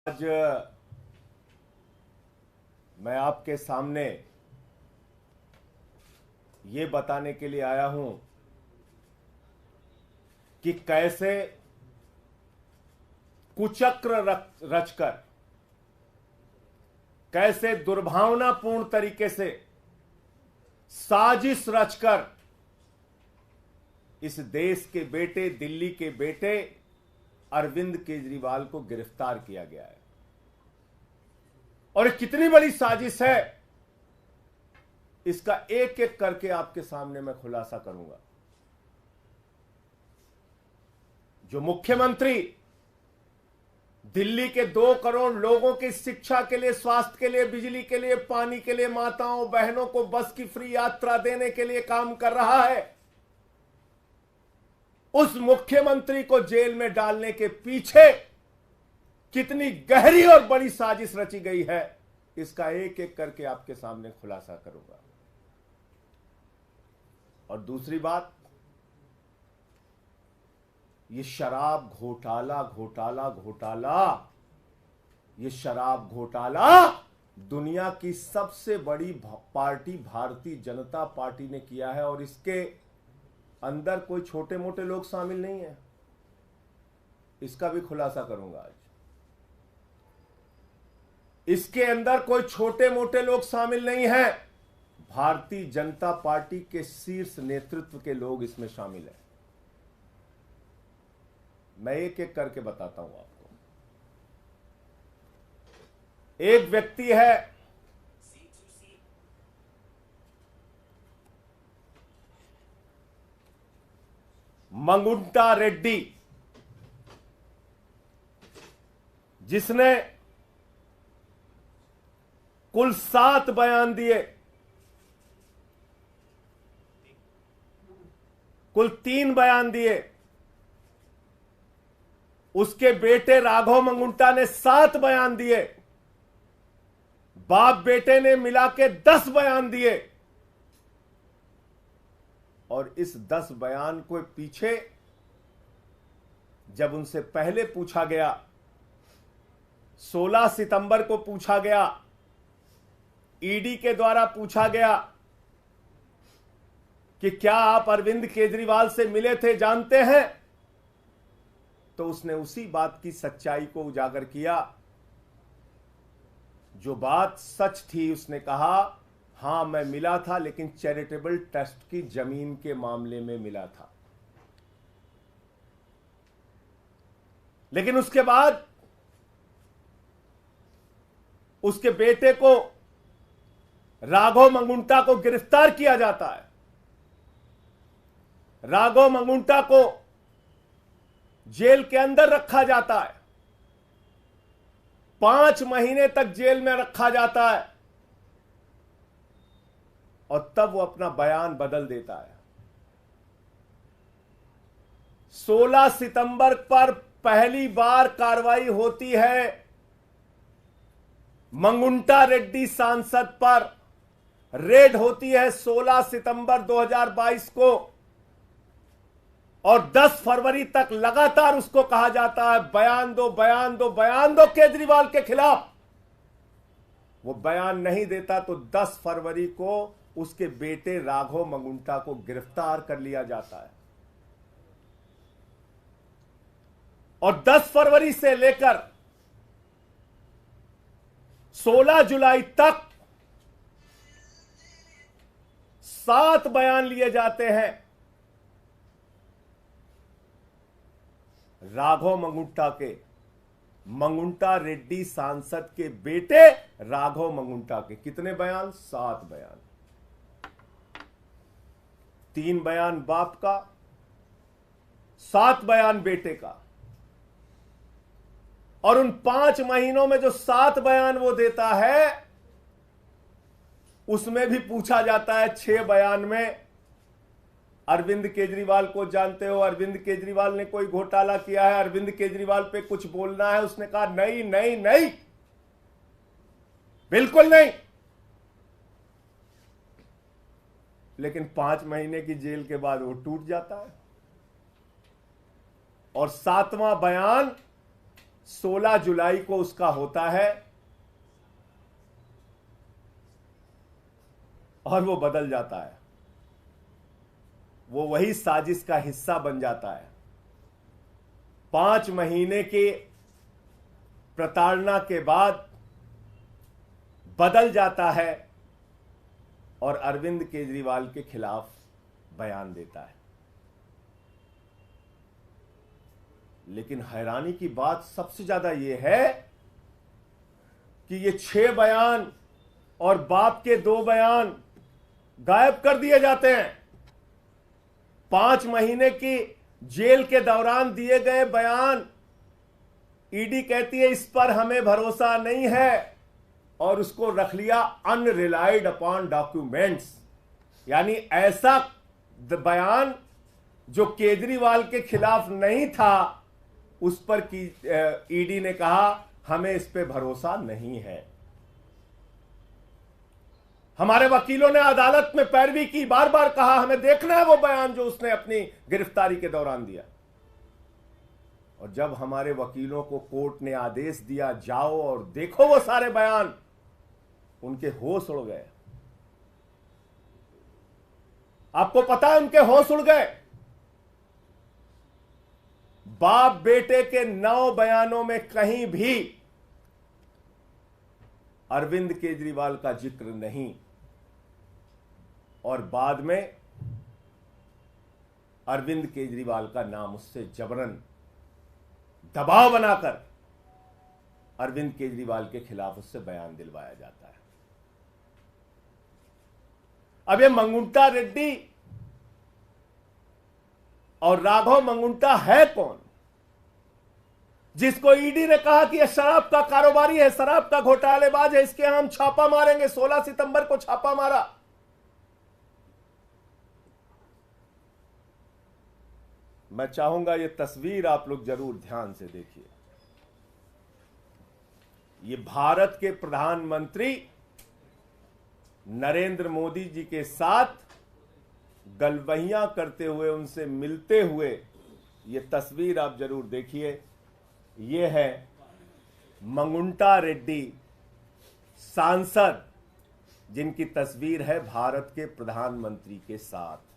आज मैं आपके सामने ये बताने के लिए आया हूं कि कैसे कुचक्र रचकर, कैसे दुर्भावनापूर्ण तरीके से साजिश रचकर इस देश के बेटे, दिल्ली के बेटे अरविंद केजरीवाल को गिरफ्तार किया गया है। और ये कितनी बड़ी साजिश है, इसका एक एक करके आपके सामने मैं खुलासा करूंगा। जो मुख्यमंत्री दिल्ली के 2 करोड़ लोगों की शिक्षा के लिए, स्वास्थ्य के लिए, बिजली के लिए, पानी के लिए, माताओं बहनों को बस की फ्री यात्रा देने के लिए काम कर रहा है, उस मुख्यमंत्री को जेल में डालने के पीछे कितनी गहरी और बड़ी साजिश रची गई है, इसका एक एक करके आपके सामने खुलासा करूंगा। और दूसरी बात, ये शराब घोटाला ये शराब घोटाला दुनिया की सबसे बड़ी पार्टी भारतीय जनता पार्टी ने किया है। और इसके अंदर कोई छोटे मोटे लोग शामिल नहीं है, इसका भी खुलासा करूंगा आज। इसके अंदर कोई छोटे मोटे लोग शामिल नहीं हैं, भारतीय जनता पार्टी के शीर्ष नेतृत्व के लोग इसमें शामिल हैं। मैं एक एक करके बताता हूं आपको। एक व्यक्ति है मंगुंटा रेड्डी, जिसने कुल 7 बयान दिए, कुल 3 बयान दिए। उसके बेटे राघव मंगुंटा ने 7 बयान दिए, बाप बेटे ने मिला के 10 बयान दिए। और इस 10 बयान को पीछे जब उनसे पहले पूछा गया, 16 सितंबर को पूछा गया, ईडी के द्वारा पूछा गया कि क्या आप अरविंद केजरीवाल से मिले थे, जानते हैं, तो उसने उसी बात की सच्चाई को उजागर किया। जो बात सच थी, उसने कहा हां मैं मिला था, लेकिन चैरिटेबल ट्रस्ट की जमीन के मामले में मिला था। लेकिन उसके बाद उसके बेटे को, राघव मंगुंटा को गिरफ्तार किया जाता है। राघव मंगुंटा को जेल के अंदर रखा जाता है, 5 महीने तक जेल में रखा जाता है। और तब वो अपना बयान बदल देता है। 16 सितंबर पर पहली बार कार्रवाई होती है मंगुंटा रेड्डी सांसद पर, रेड होती है 16 सितंबर 2022 को। और 10 फरवरी तक लगातार उसको कहा जाता है बयान दो, बयान दो, बयान दो केजरीवाल के खिलाफ। वो बयान नहीं देता तो 10 फरवरी को उसके बेटे राघव मंगुंटा को गिरफ्तार कर लिया जाता है। और 10 फरवरी से लेकर 16 जुलाई तक 7 बयान लिए जाते हैं राघव मंगुंटा के, मंगुंटा रेड्डी सांसद के बेटे राघव मंगुंटा के। कितने बयान? 7 बयान। 3 बयान बाप का, 7 बयान बेटे का। और उन 5 महीनों में जो 7 बयान वो देता है, उसमें भी पूछा जाता है 6 बयान में अरविंद केजरीवाल को जानते हो, अरविंद केजरीवाल ने कोई घोटाला किया है, अरविंद केजरीवाल पे कुछ बोलना है। उसने कहा नहीं नहीं नहीं, बिल्कुल नहीं। लेकिन 5 महीने की जेल के बाद वो टूट जाता है। और 7वां बयान 16 जुलाई को उसका होता है और वो बदल जाता है। वो वही साजिश का हिस्सा बन जाता है। 5 महीने के प्रताड़ना के बाद बदल जाता है और अरविंद केजरीवाल के खिलाफ बयान देता है। लेकिन हैरानी की बात सबसे ज्यादा यह है कि ये 6 बयान और बाप के 2 बयान गायब कर दिए जाते हैं। 5 महीने की जेल के दौरान दिए गए बयान, ईडी कहती है इस पर हमें भरोसा नहीं है और उसको रख लिया अनरिलाइड अपॉन डॉक्यूमेंट्स। यानी ऐसा बयान जो केजरीवाल के खिलाफ नहीं था उस पर की ईडी ने कहा हमें इस पे भरोसा नहीं है। हमारे वकीलों ने अदालत में पैरवी की, बार बार कहा हमें देखना है वो बयान जो उसने अपनी गिरफ्तारी के दौरान दिया। और जब हमारे वकीलों को कोर्ट ने आदेश दिया जाओ और देखो वो सारे बयान, उनके होश उड़ गए। आपको पता है उनके होश उड़ गए। बाप बेटे के 9 बयानों में कहीं भी अरविंद केजरीवाल का जिक्र नहीं और बाद में अरविंद केजरीवाल का नाम उससे जबरन दबाव बनाकर अरविंद केजरीवाल के खिलाफ उससे बयान दिलवाया जाता है। अब ये मंगुंटा रेड्डी और राघव मंगुंटा है कौन, जिसको ईडी ने कहा कि यह शराब का कारोबारी है, शराब का घोटालेबाज है, इसके हम छापा मारेंगे। 16 सितंबर को छापा मारा। मैं चाहूंगा ये तस्वीर आप लोग जरूर ध्यान से देखिए। ये भारत के प्रधानमंत्री नरेंद्र मोदी जी के साथ गलबहियां करते हुए, उनसे मिलते हुए ये तस्वीर आप जरूर देखिए। ये है मंगुंटा रेड्डी सांसद, जिनकी तस्वीर है भारत के प्रधानमंत्री के साथ।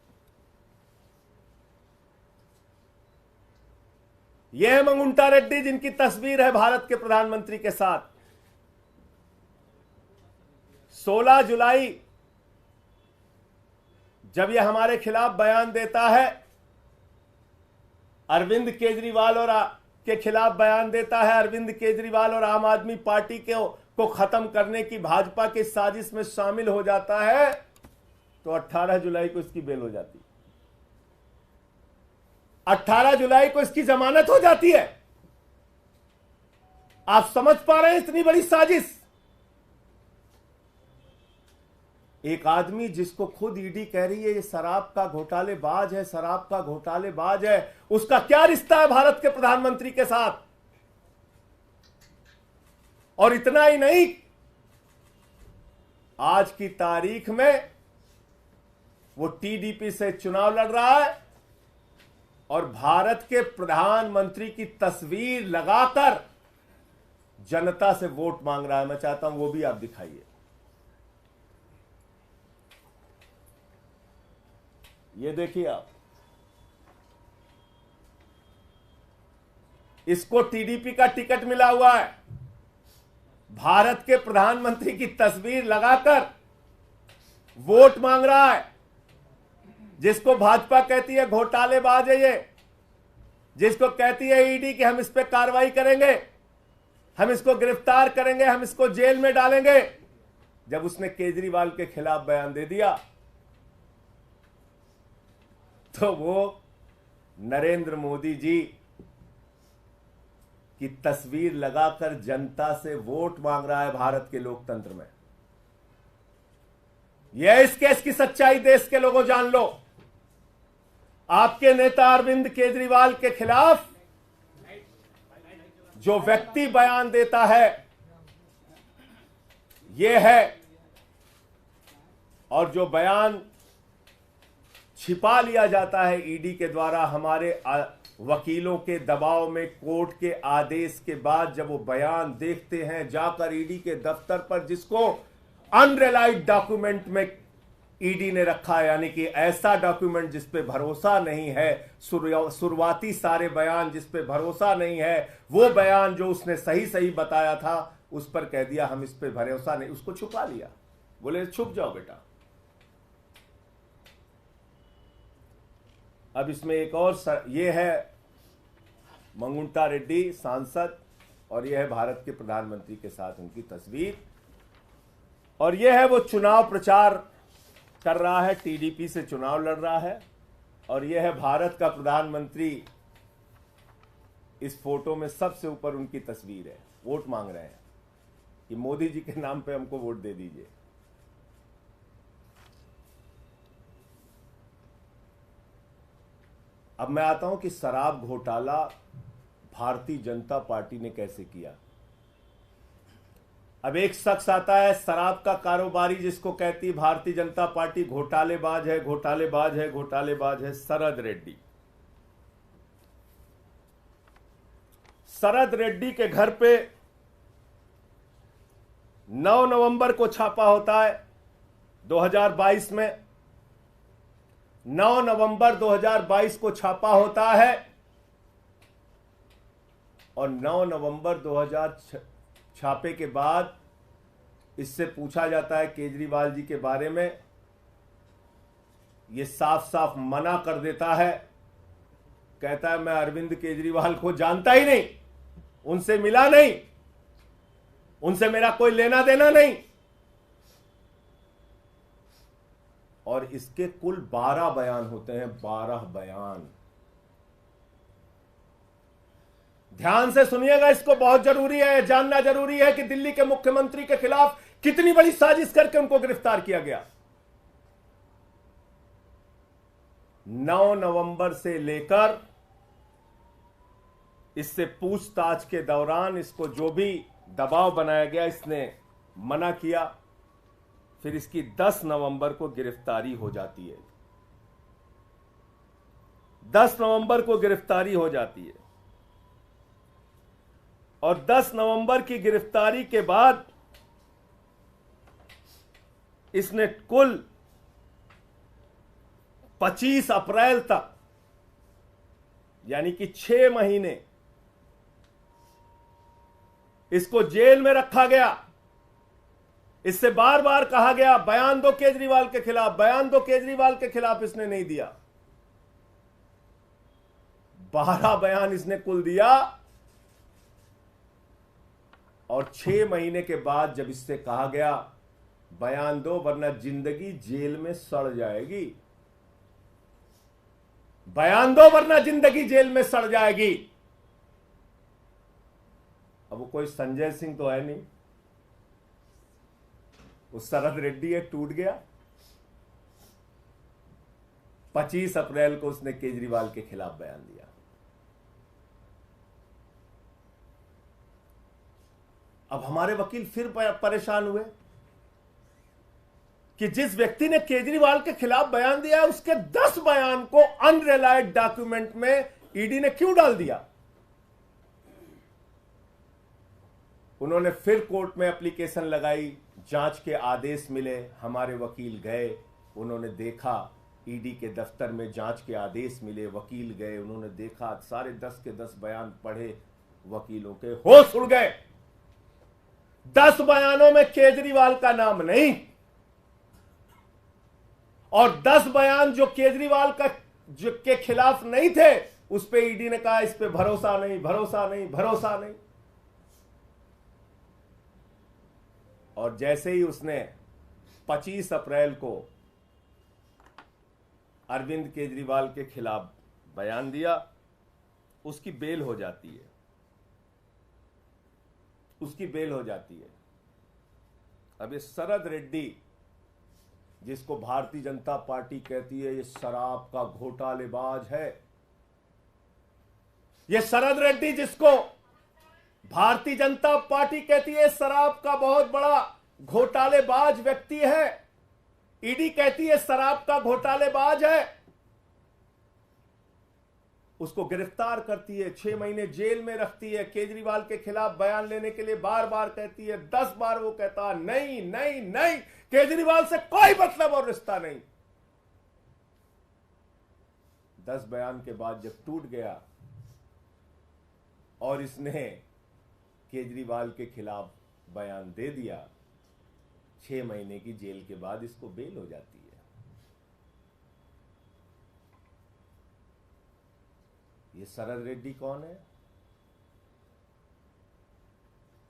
यह है मंगुंटा रेड्डी जिनकी तस्वीर है भारत के प्रधानमंत्री के साथ। 16 जुलाई जब यह हमारे खिलाफ बयान देता है, अरविंद केजरीवाल और के खिलाफ बयान देता है, अरविंद केजरीवाल और आम आदमी पार्टी को खत्म करने की भाजपा की साजिश में शामिल हो जाता है, तो 18 जुलाई को इसकी बेल हो जाती है। 18 जुलाई को इसकी जमानत हो जाती है। आप समझ पा रहे हैं इतनी बड़ी साजिश। एक आदमी जिसको खुद ईडी कह रही है ये शराब का घोटालेबाज है, शराब का घोटालेबाज है, उसका क्या रिश्ता है भारत के प्रधानमंत्री के साथ। और इतना ही नहीं, आज की तारीख में वो टीडीपी से चुनाव लड़ रहा है और भारत के प्रधानमंत्री की तस्वीर लगाकर जनता से वोट मांग रहा है। मैं चाहता हूं वो भी आप दिखाइए। ये देखिए आप, इसको टीडीपी का टिकट मिला हुआ है, भारत के प्रधानमंत्री की तस्वीर लगाकर वोट मांग रहा है। जिसको भाजपा कहती है घोटालेबाज है ये, जिसको कहती है ईडी कि हम इस पे कार्रवाई करेंगे, हम इसको गिरफ्तार करेंगे, हम इसको जेल में डालेंगे। जब उसने केजरीवाल के खिलाफ बयान दे दिया तो वो नरेंद्र मोदी जी की तस्वीर लगाकर जनता से वोट मांग रहा है भारत के लोकतंत्र में। यह इस केस की सच्चाई देश के लोगों जान लो। आपके नेता अरविंद केजरीवाल के खिलाफ जो व्यक्ति बयान देता है यह है, और जो बयान छिपा लिया जाता है ईडी के द्वारा हमारे वकीलों के दबाव में, कोर्ट के आदेश के बाद जब वो बयान देखते हैं जाकर ईडी के दफ्तर पर, जिसको अनरिलाइड डॉक्यूमेंट में ईडी ने रखा है, यानी कि ऐसा डॉक्यूमेंट जिस पे भरोसा नहीं है, शुरुआती सारे बयान जिस पे भरोसा नहीं है, वो बयान जो उसने सही सही बताया था उस पर कह दिया हम इस पे भरोसा नहीं, उसको छुपा लिया, बोले छुप जाओ बेटा। अब इसमें एक और ये है मंगुंटा रेड्डी सांसद, और ये है भारत के प्रधानमंत्री के साथ उनकी तस्वीर, और ये है वो चुनाव प्रचार कर रहा है, टीडीपी से चुनाव लड़ रहा है, और ये है भारत का प्रधानमंत्री। इस फोटो में सबसे ऊपर उनकी तस्वीर है, वोट मांग रहे हैं कि मोदी जी के नाम पे हमको वोट दे दीजिए। अब मैं आता हूं कि शराब घोटाला भारतीय जनता पार्टी ने कैसे किया। अब एक शख्स आता है शराब का कारोबारी, जिसको कहती है भारतीय जनता पार्टी घोटालेबाज है, घोटालेबाज है, घोटालेबाज है, शरद रेड्डी। शरद रेड्डी के घर पे 9 नवंबर को छापा होता है 2022 में। 9 नवंबर 2022 को छापा होता है और 9 नवंबर 2000 छापे के बाद इससे पूछा जाता है केजरीवाल जी के बारे में। ये साफ साफ मना कर देता है, कहता है मैं अरविंद केजरीवाल को जानता ही नहीं, उनसे मिला नहीं, उनसे मेरा कोई लेना देना नहीं। और इसके कुल 12 बयान होते हैं, 12 बयान। ध्यान से सुनिएगा, इसको बहुत जरूरी है, जानना जरूरी है कि दिल्ली के मुख्यमंत्री के खिलाफ कितनी बड़ी साजिश करके उनको गिरफ्तार किया गया। 9 नवंबर से लेकर इससे पूछताछ के दौरान इसको जो भी दबाव बनाया गया, इसने मना किया। फिर इसकी 10 नवंबर को गिरफ्तारी हो जाती है। 10 नवंबर को गिरफ्तारी हो जाती है और 10 नवंबर की गिरफ्तारी के बाद इसने कुल 25 अप्रैल तक, यानी कि 6 महीने इसको जेल में रखा गया। इससे बार बार कहा गया बयान दो केजरीवाल के खिलाफ, बयान दो केजरीवाल के खिलाफ, इसने नहीं दिया। 12 बयान इसने कुल दिया और 6 महीने के बाद जब इससे कहा गया बयान दो वरना जिंदगी जेल में सड़ जाएगी, बयान दो वरना जिंदगी जेल में सड़ जाएगी। अब वो कोई संजय सिंह तो है नहीं, वो शरद रेड्डी है, टूट गया। 25 अप्रैल को उसने केजरीवाल के खिलाफ बयान दिया। अब हमारे वकील फिर परेशान हुए कि जिस व्यक्ति ने केजरीवाल के खिलाफ बयान दिया उसके 10 बयान को अनरिलाइड डॉक्यूमेंट में ईडी ने क्यों डाल दिया। उन्होंने फिर कोर्ट में एप्लीकेशन लगाई, जांच के आदेश मिले। हमारे वकील गए, उन्होंने देखा, ईडी के दफ्तर में जांच के आदेश मिले, वकील गए, उन्होंने देखा, सारे 10 के 10 बयान पढ़े, वकीलों के होश उड़ गए। 10 बयानों में केजरीवाल का नाम नहीं और 10 बयान जो केजरीवाल का जो के खिलाफ नहीं थे उस पे ईडी ने कहा इस पे भरोसा नहीं, भरोसा नहीं, भरोसा नहीं। और जैसे ही उसने 25 अप्रैल को अरविंद केजरीवाल के खिलाफ बयान दिया, उसकी बेल हो जाती है, उसकी बेल हो जाती है। अब ये शरद रेड्डी, जिसको भारतीय जनता पार्टी कहती है ये शराब का घोटालेबाज है, ये शरद रेड्डी जिसको भारतीय जनता पार्टी कहती है शराब का बहुत बड़ा घोटालेबाज व्यक्ति है, ईडी कहती है शराब का घोटालेबाज है, उसको गिरफ्तार करती है, 6 महीने जेल में रखती है, केजरीवाल के खिलाफ बयान लेने के लिए बार बार कहती है, 10 बार वो कहता है नहीं नहीं नहीं, केजरीवाल से कोई मतलब और रिश्ता नहीं। 10 बयान के बाद जब टूट गया और इसने केजरीवाल के खिलाफ बयान दे दिया, 6 महीने की जेल के बाद इसको बेल हो जाती है। ये शरद रेड्डी कौन है?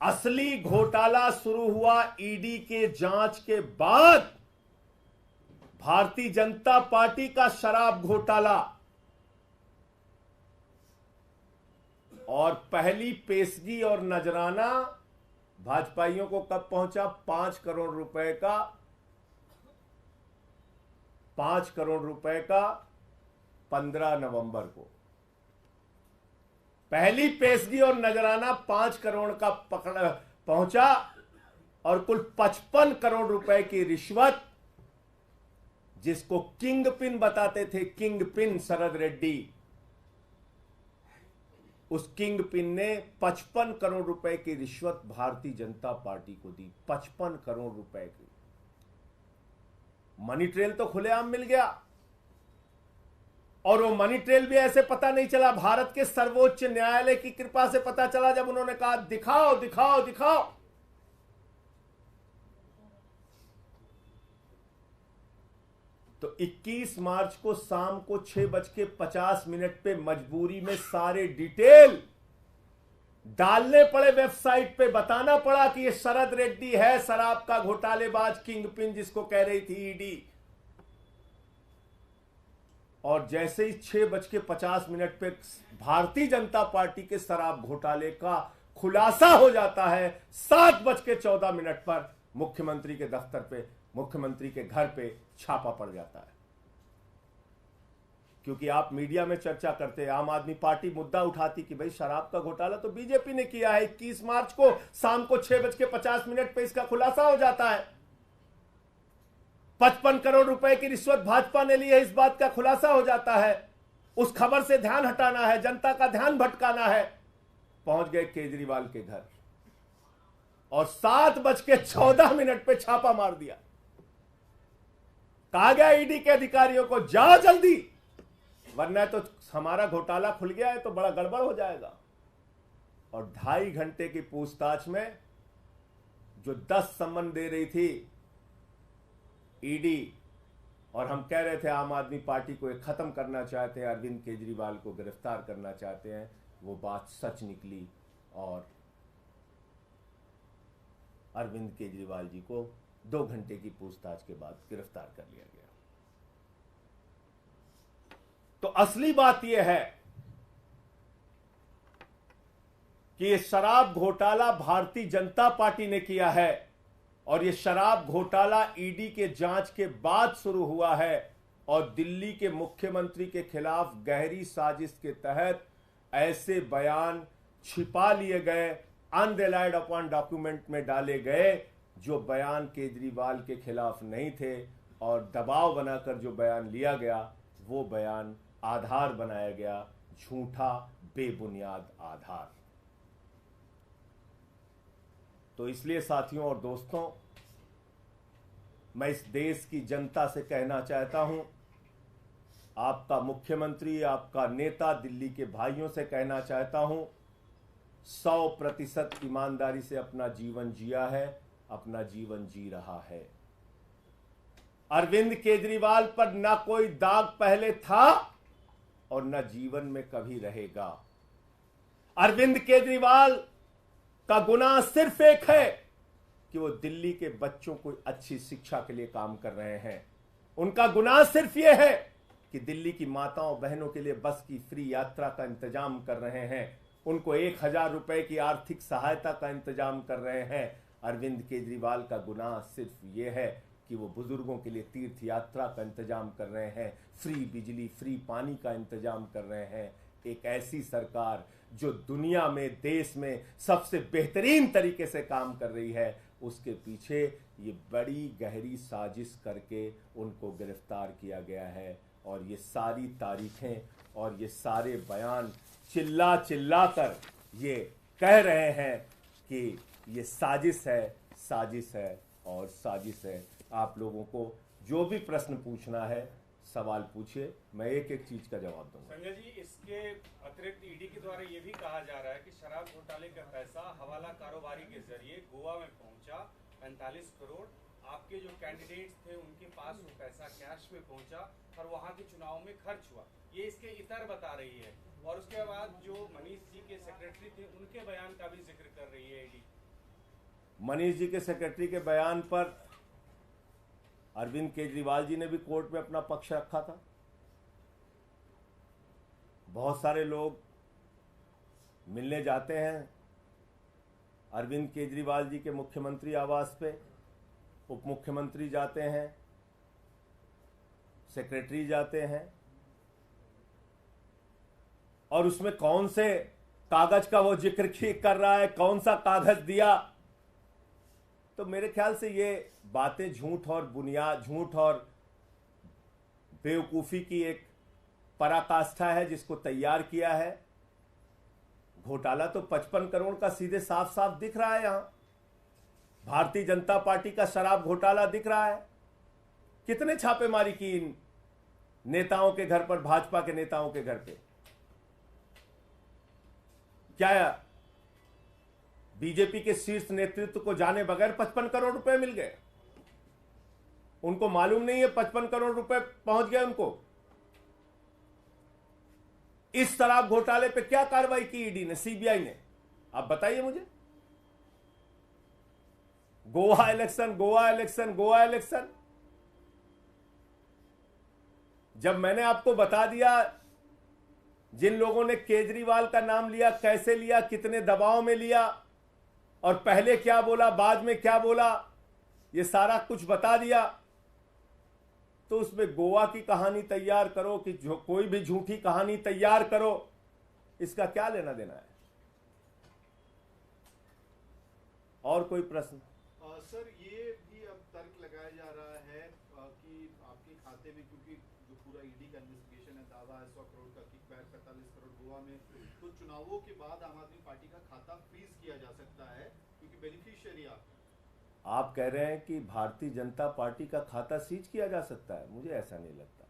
असली घोटाला शुरू हुआ ईडी के जांच के बाद। भारतीय जनता पार्टी का शराब घोटाला, और पहली पेशगी और नजराना भाजपाइयों को कब पहुंचा? 5 करोड़ रुपए का, 5 करोड़ रुपए का 15 नवंबर को पहली पेशगी और नजराना 5 करोड़ का पहुंचा, और कुल 55 करोड़ रुपए की रिश्वत, जिसको किंग पिन बताते थे, किंग पिन शरद रेड्डी, उस किंग पिन ने 55 करोड़ रुपए की रिश्वत भारतीय जनता पार्टी को दी। 55 करोड़ रुपए की मनी ट्रेल तो खुलेआम मिल गया, और वो मनी ट्रेल भी ऐसे पता नहीं चला, भारत के सर्वोच्च न्यायालय की कृपा से पता चला, जब उन्होंने कहा दिखाओ दिखाओ दिखाओ। तो 21 मार्च को शाम को 6:50 पे मजबूरी में सारे डिटेल डालने पड़े वेबसाइट पे, बताना पड़ा कि ये शरद रेड्डी है शराब का घोटालेबाज, किंग पिन जिसको कह रही थी ईडी। और जैसे ही 6:50 पे भारतीय जनता पार्टी के शराब घोटाले का खुलासा हो जाता है, 7:14 पर मुख्यमंत्री के दफ्तर पे, मुख्यमंत्री के घर पे छापा पड़ जाता है। क्योंकि आप मीडिया में चर्चा करते, आम आदमी पार्टी मुद्दा उठाती कि भाई शराब का घोटाला तो बीजेपी ने किया है। 21 मार्च को शाम को 6:50 पे इसका खुलासा हो जाता है। 55 करोड़ रुपए की रिश्वत भाजपा ने ली है, इस बात का खुलासा हो जाता है। उस खबर से ध्यान हटाना है, जनता का ध्यान भटकाना है। पहुंच गए केजरीवाल के घर और 7:14 पे छापा मार दिया। कहा गया ईडी के अधिकारियों को, जाओ जल्दी, वरना तो हमारा घोटाला खुल गया है तो बड़ा गड़बड़ हो जाएगा। और 2.5 घंटे की पूछताछ में जो 10 सम्मन दे रही थी ईडी, और हम कह रहे थे आम आदमी पार्टी को एक खत्म करना चाहते हैं, अरविंद केजरीवाल को गिरफ्तार करना चाहते हैं, वो बात सच निकली और अरविंद केजरीवाल जी को 2 घंटे की पूछताछ के बाद गिरफ्तार कर लिया गया। तो असली बात यह है कि यह शराब घोटाला भारतीय जनता पार्टी ने किया है, और यह शराब घोटाला ईडी के जांच के बाद शुरू हुआ है, और दिल्ली के मुख्यमंत्री के खिलाफ गहरी साजिश के तहत ऐसे बयान छिपा लिए गए, अनरिलाइड अपॉन डॉक्यूमेंट में डाले गए, जो बयान केजरीवाल के खिलाफ नहीं थे, और दबाव बनाकर जो बयान लिया गया वो बयान आधार बनाया गया, झूठा बेबुनियाद आधार। तो इसलिए साथियों और दोस्तों, मैं इस देश की जनता से कहना चाहता हूं, आपका मुख्यमंत्री, आपका नेता, दिल्ली के भाइयों से कहना चाहता हूं, 100% ईमानदारी से अपना जीवन जिया है, अपना जीवन जी रहा है। अरविंद केजरीवाल पर ना कोई दाग पहले था और न जीवन में कभी रहेगा। अरविंद केजरीवाल का गुनाह सिर्फ एक है कि वो दिल्ली के बच्चों को अच्छी शिक्षा के लिए काम कर रहे हैं। उनका गुनाह सिर्फ ये है कि दिल्ली की माताओं बहनों के लिए बस की फ्री यात्रा का इंतजाम कर रहे हैं, उनको 1000 रुपए की आर्थिक सहायता का इंतजाम कर रहे हैं। अरविंद केजरीवाल का गुनाह सिर्फ ये है कि वो बुजुर्गों के लिए तीर्थ यात्रा का इंतजाम कर रहे हैं, फ्री बिजली, फ्री पानी का इंतजाम कर रहे हैं। एक ऐसी सरकार जो दुनिया में, देश में सबसे बेहतरीन तरीके से काम कर रही है, उसके पीछे ये बड़ी गहरी साजिश करके उनको गिरफ्तार किया गया है। और ये सारी तारीखें और ये सारे बयान चिल्ला चिल्ला कर ये कह रहे हैं कि ये साजिश है, साजिश है और साजिश है। आप लोगों को जो भी प्रश्न पूछना है सवाल पूछिए, मैं एक एक चीज का जवाब दूंगा। संजय जी, इसके अतिरिक्त ईडी के द्वारा ये भी कहा जा रहा है कि शराब घोटाले का पैसा हवाला कारोबारी के जरिए गोवा में पहुंचा 45 करोड़। आपके जो कैंडिडेट्स थे उनके पास वो पैसा कैश में पहुंचा और वहां के चुनाव में खर्च हुआ, ये इसके इतर बता रही है। और उसके बाद जो मनीष जी के सेक्रेटरी थे उनके बयान का भी जिक्र कर रही है ईडी। मनीष जी के सेक्रेटरी के बयान पर अरविंद केजरीवाल जी ने भी कोर्ट में अपना पक्ष रखा था। बहुत सारे लोग मिलने जाते हैं अरविंद केजरीवाल जी के मुख्यमंत्री आवास पे, उप मुख्यमंत्री जाते हैं, सेक्रेटरी जाते हैं, और उसमें कौन से कागज का वो जिक्र कर रहा है, कौन सा कागज दिया। तो मेरे ख्याल से ये बातें झूठ और बुनियाद, झूठ और बेवकूफी की एक पराकाष्ठा है जिसको तैयार किया है। घोटाला तो 55 करोड़ का सीधे साफ साफ दिख रहा है। यहां भारतीय जनता पार्टी का शराब घोटाला दिख रहा है। कितने छापेमारी की इन नेताओं के घर पर, भाजपा के नेताओं के घर पे। क्या बीजेपी के शीर्ष नेतृत्व को जाने बगैर 55 करोड़ रुपए मिल गए? उनको मालूम नहीं है 55 करोड़ रुपए पहुंच गए उनको। इस शराब घोटाले पे क्या कार्रवाई की ईडी ने, सीबीआई ने? आप बताइए मुझे। Goa election, Goa election, Goa election. जब मैंने आपको बता दिया जिन लोगों ने केजरीवाल का नाम लिया, कैसे लिया, कितने दबाव में लिया, और पहले क्या बोला, बाद में क्या बोला, ये सारा कुछ बता दिया, तो उसमें गोवा की कहानी तैयार करो कि जो कोई भी झूठी कहानी तैयार करो, इसका क्या लेना देना है? और कोई प्रश्न? सर, ये भी अब तर्क लगाया जा रहा है कि आपके खाते में, क्योंकि जो पूरा ईडी का इन्वेस्टिगेशन है, दावा है 100 करोड़ का किकबैक, 45 करोड़ गोवा में, तो चुनावों के बाद आम आदमी पार्टी का खाता फ्रीज किया जा सकता है क्योंकि बेनिफिशियरी आप कह रहे हैं कि भारतीय जनता पार्टी का खाता सीज किया जा सकता है? मुझे ऐसा नहीं लगता,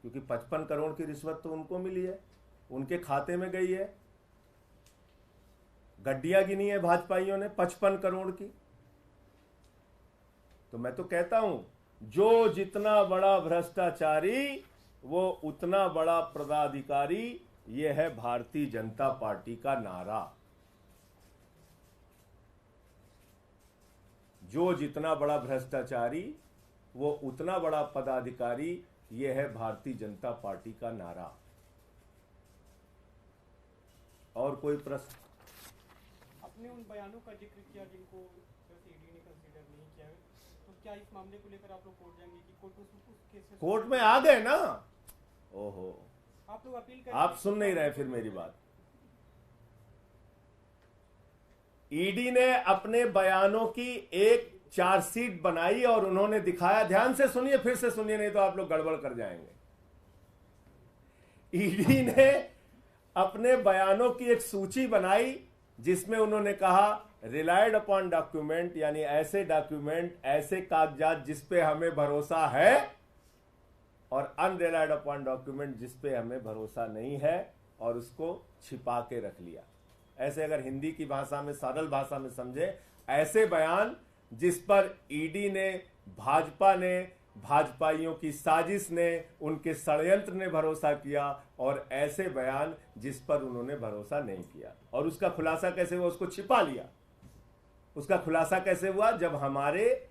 क्योंकि 55 करोड़ की रिश्वत तो उनको मिली है, उनके खाते में गई है। गड्डियां गिनी है भाजपाइयों ने 55 करोड़ की। तो मैं तो कहता हूं, जो जितना बड़ा भ्रष्टाचारी वो उतना बड़ा पदाधिकारी, ये है भारतीय जनता पार्टी का नारा। जो जितना बड़ा भ्रष्टाचारी वो उतना बड़ा पदाधिकारी, ये है भारतीय जनता पार्टी का नारा। और कोई प्रश्न? अपने उन बयानों का जिक्र किया जिनको ईडी ने कंसीडर नहीं किया, तो क्या इस मामले को लेकर आप लोग कोर्ट जाएंगे कि कोर्ट उस केस कोर्ट में आ गए ना? ओहो, आप लोग अपील कर, आप सुन नहीं रहे फिर मेरी बात। ईडी ने अपने बयानों की एक चार्जशीट बनाई और उन्होंने दिखाया, ध्यान से सुनिए, फिर से सुनिए, नहीं तो आप लोग गड़बड़ कर जाएंगे। ईडी ने अपने बयानों की एक सूची बनाई जिसमें उन्होंने कहा रिलायड अपॉन डॉक्यूमेंट, यानी ऐसे डॉक्यूमेंट, ऐसे कागजात जिस पे हमें भरोसा है, और अनरिलायड अपॉन डॉक्यूमेंट जिस पे हमें भरोसा नहीं है, और उसको छिपा के रख लिया। ऐसे अगर हिंदी की भाषा में, सरल भाषा में समझे, ऐसे बयान जिस पर ईडी ने, भाजपा ने, भाजपाइयों की साजिश ने, उनके षड्यंत्र ने भरोसा किया, और ऐसे बयान जिस पर उन्होंने भरोसा नहीं किया। और उसका खुलासा कैसे हुआ? उसको छिपा लिया। उसका खुलासा कैसे हुआ? जब हमारे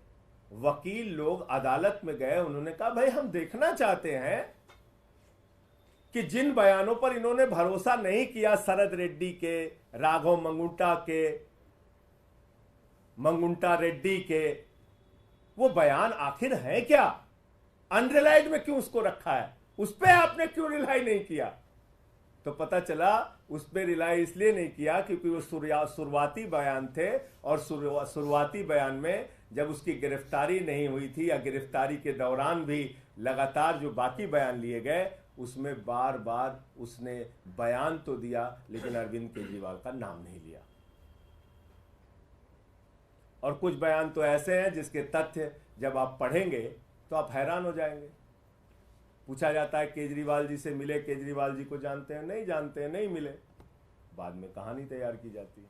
वकील लोग अदालत में गए, उन्होंने कहा भाई हम देखना चाहते हैं कि जिन बयानों पर इन्होंने भरोसा नहीं किया, शरद रेड्डी के, राघव मंगुंटा रेड्डी के, वो बयान आखिर है क्या? अनरिलाइड में क्यों उसको रखा है? उस पे आपने क्यों रिलाई नहीं किया? तो पता चला उस पे रिलाई इसलिए नहीं किया क्योंकि वो शुरुआती बयान थे, और शुरुआती बयान में जब उसकी गिरफ्तारी नहीं हुई थी, या गिरफ्तारी के दौरान भी लगातार जो बाकी बयान लिए गए, उसमें बार बार उसने बयान तो दिया, लेकिन अरविंद केजरीवाल का नाम नहीं लिया। और कुछ बयान तो ऐसे हैं जिसके तथ्य जब आप पढ़ेंगे तो आप हैरान हो जाएंगे। पूछा जाता है केजरीवाल जी से मिले, केजरीवाल जी को जानते हैं? नहीं जानते हैं, नहीं मिले। बाद में कहानी तैयार की जाती है।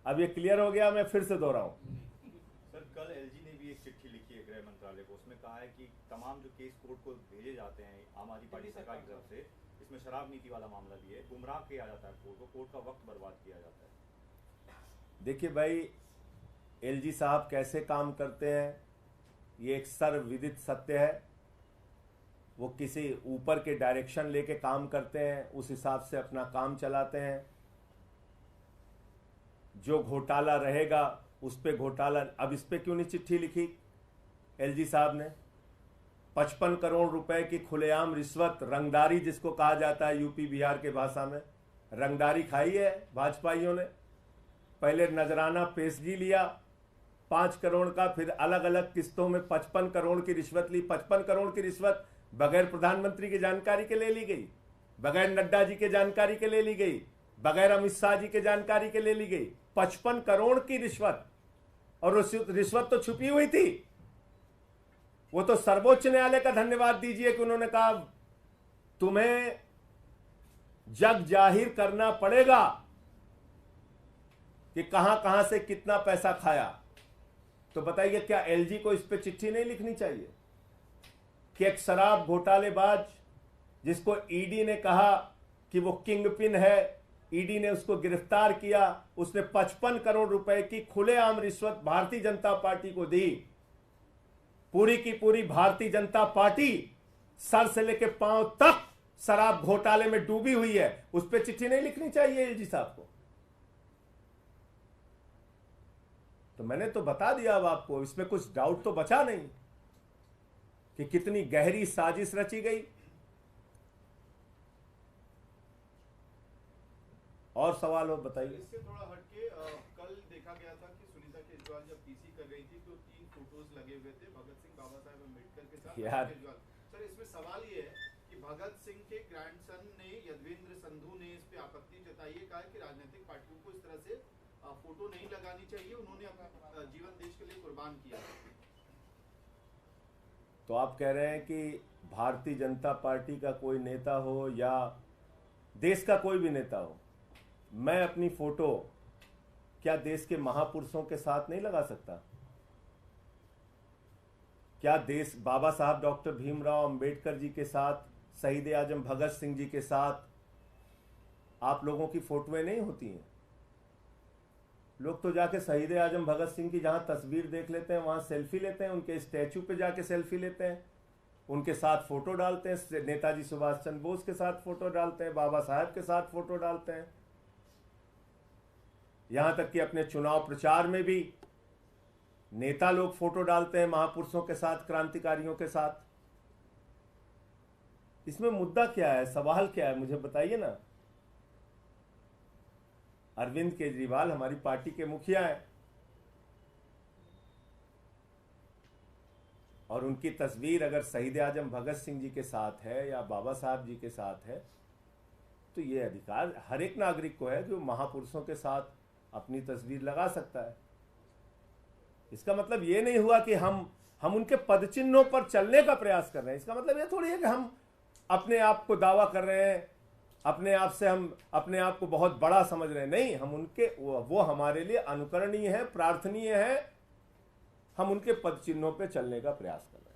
अब ये क्लियर हो गया, मैं फिर से दोहराऊं। सर, कल एलजी ने भी एक चिट्ठी लिखी है गृह मंत्रालय को, उसमें कहा है कि तमाम जो केस कोर्ट को भेजे जाते हैं आम आदमी पार्टी सरकार की तरफ से, इसमें शराब नीति वाला मामला भी है, गुमराह किया जाता है कोर्ट को, कोर्ट का वक्त बर्बाद किया जाता है। देखिए भाई, एलजी साहब कैसे काम करते हैं ये एक सर्वविदित सत्य है। वो किसी ऊपर के डायरेक्शन लेके काम करते हैं, उस हिसाब से अपना काम चलाते हैं। जो घोटाला रहेगा उस पे घोटाला। अब इस पे क्यों नहीं चिट्ठी लिखी एलजी साहब ने? 55 करोड़ रुपए की खुलेआम रिश्वत, रंगदारी जिसको कहा जाता है यूपी बिहार के भाषा में, रंगदारी खाई है भाजपाइयों ने। पहले नजराना पेशगी लिया 5 करोड़ का, फिर अलग अलग किस्तों में 55 करोड़ की रिश्वत ली। 55 करोड़ की रिश्वत बगैर प्रधानमंत्री की जानकारी के ले ली गई, बगैर नड्डा जी के जानकारी के ले ली गई, बगैर अमित शाह जी के जानकारी के ले ली गई। 55 करोड़ की रिश्वत, और रिश्वत तो छुपी हुई थी। वो तो सर्वोच्च न्यायालय का धन्यवाद दीजिए कि उन्होंने कहा तुम्हें जग जाहिर करना पड़ेगा कि कहां कहां से कितना पैसा खाया। तो बताइए, क्या एलजी को इस पे चिट्ठी नहीं लिखनी चाहिए कि एक शराब घोटालेबाज जिसको ईडी ने कहा कि वो किंगपिन है, ईडी ने उसको गिरफ्तार किया, उसने 55 करोड़ रुपए की खुलेआम रिश्वत भारतीय जनता पार्टी को दी। पूरी की पूरी भारतीय जनता पार्टी सर से लेकर पांव तक शराब घोटाले में डूबी हुई है। उस पर चिट्ठी नहीं लिखनी चाहिए एलजी साहब को? तो मैंने तो बता दिया अब आपको, इसमें कुछ डाउट तो बचा नहीं कि कितनी गहरी साजिश रची गई। और सवाल हो बताइए। इससे थोड़ा हटके कल देखा गया था कि सुनीता केजरीवाल जब पीसी कर रही थी तो 3 फोटोज लगे हुए थे भगत सिंह, बाबा साहेब अम्बेडकर के साथ यार। केजरीवाल। सर, इसमें सवाल ये है कि भगत सिंह के ग्रैंडसन ने, यदवेंद्र संधू ने इस पे आपत्ति जताई है, कहा कि राजनीतिक पार्टियों को इस तरह से फोटो नहीं लगानी चाहिए, उन्होंने अपना जीवन देश के लिए कुर्बान किया। तो आप कह रहे हैं कि भारतीय जनता पार्टी का कोई नेता हो या देश का कोई भी नेता हो, मैं अपनी फोटो क्या देश के महापुरुषों के साथ नहीं लगा सकता? क्या देश बाबा साहब डॉक्टर भीमराव अंबेडकर जी के साथ, शहीद आजम भगत सिंह जी के साथ आप लोगों की फोटोएं नहीं होती हैं? लोग तो जाके शहीद आजम भगत सिंह की जहां तस्वीर देख लेते हैं वहां सेल्फी लेते हैं, उनके स्टैचू पे जाके सेल्फी लेते हैं, उनके साथ फोटो डालते हैं, नेताजी सुभाष चंद्र बोस के साथ फोटो डालते हैं, बाबा साहब के साथ फोटो डालते हैं। यहां तक कि अपने चुनाव प्रचार में भी नेता लोग फोटो डालते हैं महापुरुषों के साथ, क्रांतिकारियों के साथ। इसमें मुद्दा क्या है, सवाल क्या है, मुझे बताइए ना। अरविंद केजरीवाल हमारी पार्टी के मुखिया हैं और उनकी तस्वीर अगर शहीद आजम भगत सिंह जी के साथ है या बाबा साहब जी के साथ है तो ये अधिकार हर एक नागरिक को है कि वो महापुरुषों के साथ अपनी तस्वीर लगा सकता है। इसका मतलब ये नहीं हुआ कि हम उनके पदचिन्हों पर चलने का प्रयास कर रहे हैं। इसका मतलब ये थोड़ी है कि हम अपने आप को दावा कर रहे हैं, अपने आप से हम अपने आप को बहुत बड़ा समझ रहे हैं। नहीं, हम उनके वो हमारे लिए अनुकरणीय है, प्रार्थनीय है। हम उनके पदचिन्हों पे चलने का प्रयास कर रहे हैं।